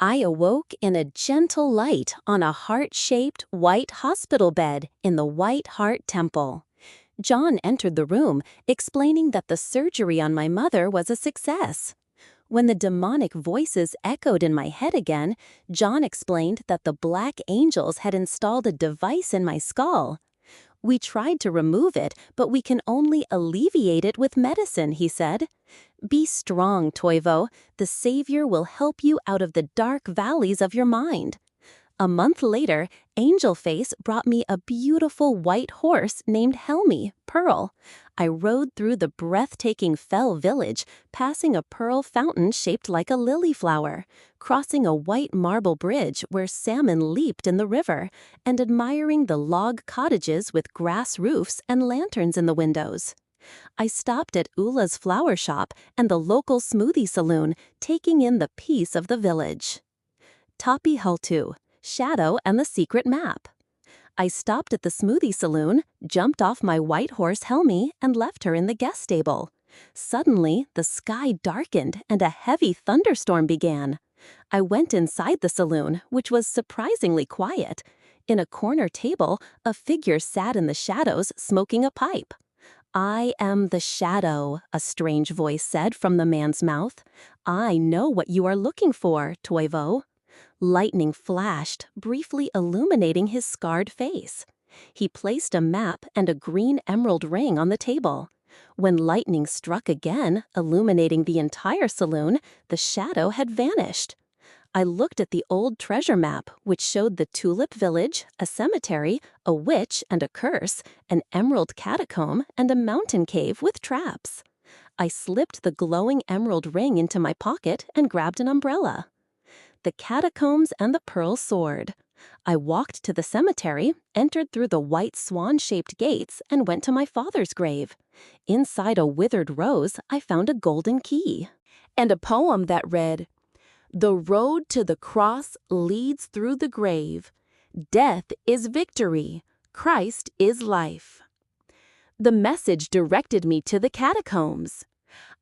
I awoke in a gentle light on a heart-shaped white hospital bed in the White Hart Temple. John entered the room, explaining that the surgery on my mother was a success. When the demonic voices echoed in my head again, John explained that the Black Angels had installed a device in my skull. "We tried to remove it, but we can only alleviate it with medicine," he said. "Be strong, Toivo. The Savior will help you out of the dark valleys of your mind." A month later, Angel Face brought me a beautiful white horse named Helmi, Pearl. I rode through the breathtaking Fell Village, passing a pearl fountain shaped like a lily flower, crossing a white marble bridge where salmon leaped in the river, and admiring the log cottages with grass roofs and lanterns in the windows. I stopped at Ula's flower shop and the local smoothie saloon, taking in the peace of the village. Tapi Haltu, Shadow and the Secret Map. I stopped at the smoothie saloon, jumped off my white horse Helmi, and left her in the guest stable. Suddenly, the sky darkened and a heavy thunderstorm began. I went inside the saloon, which was surprisingly quiet. In a corner table, a figure sat in the shadows smoking a pipe. "I am the shadow," a strange voice said from the man's mouth. "I know what you are looking for, Toivo." Lightning flashed, briefly illuminating his scarred face. He placed a map and a green emerald ring on the table. When lightning struck again, illuminating the entire saloon, the shadow had vanished. I looked at the old treasure map, which showed the Tulip Village, a cemetery, a witch and a curse, an emerald catacomb, and a mountain cave with traps. I slipped the glowing emerald ring into my pocket and grabbed an umbrella. The catacombs and the pearl sword. I walked to the cemetery, entered through the white swan-shaped gates, and went to my father's grave. Inside a withered rose, I found a golden key. And a poem that read, "The road to the cross leads through the grave. Death is victory. Christ is life." The message directed me to the catacombs.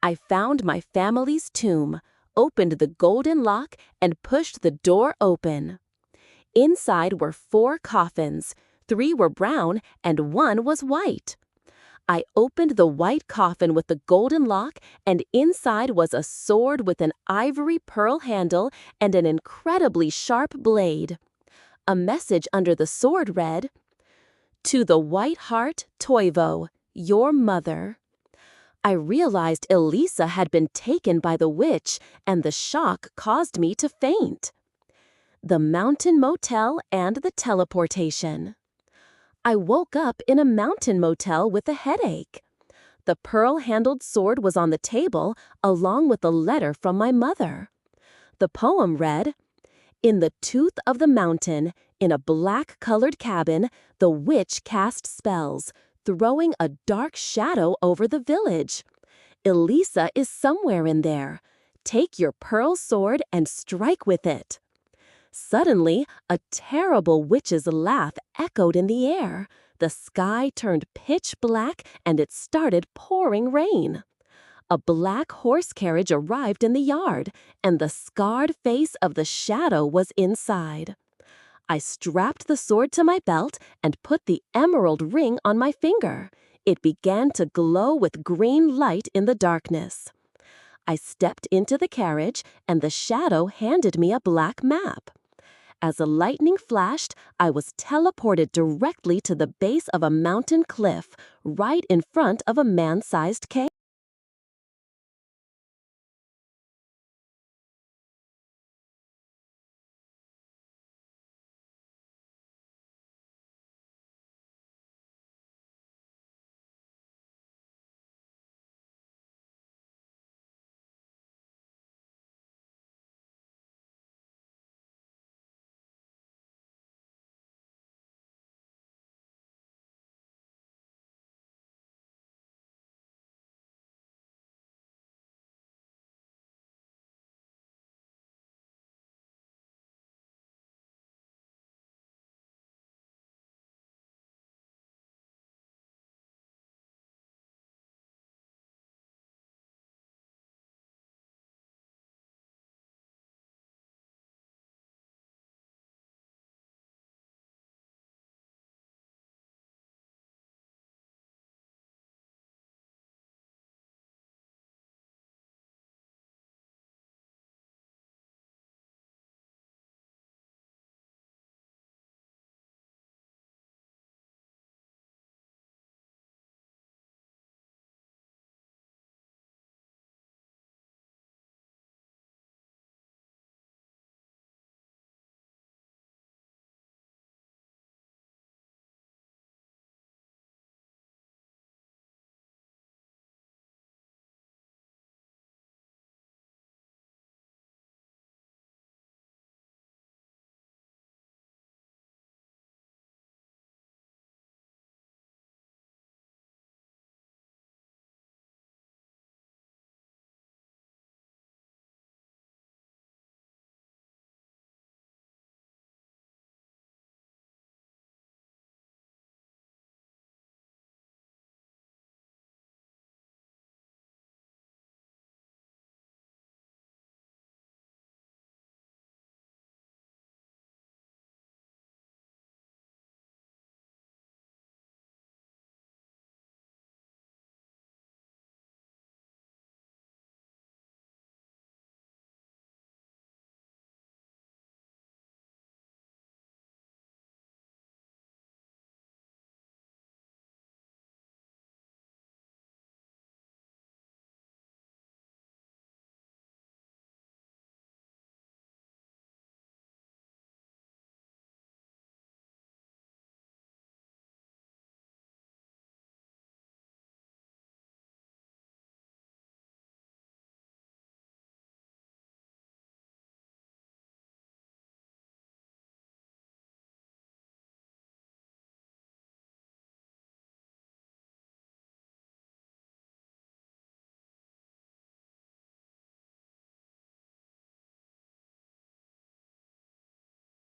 I found my family's tomb, opened the golden lock, and pushed the door open. Inside were 4 coffins. 3 were brown and 1 was white. I opened the white coffin with the golden lock, and inside was a sword with an ivory pearl handle and an incredibly sharp blade. A message under the sword read, "To the White Hart, Toivo, your mother." I realized Elisa had been taken by the witch, and the shock caused me to faint. The mountain motel and the teleportation. I woke up in a mountain motel with a headache. The pearl-handled sword was on the table, along with a letter from my mother. The poem read, "In the tooth of the mountain, in a black-colored cabin, the witch cast spells, throwing a dark shadow over the village. Elisa is somewhere in there. Take your pearl sword and strike with it." Suddenly, a terrible witch's laugh echoed in the air. The sky turned pitch black and it started pouring rain. A black horse carriage arrived in the yard, and the scarred face of the shadow was inside. I strapped the sword to my belt and put the emerald ring on my finger. It began to glow with green light in the darkness. I stepped into the carriage, and the shadow handed me a black map. As the lightning flashed, I was teleported directly to the base of a mountain cliff, right in front of a man-sized cave.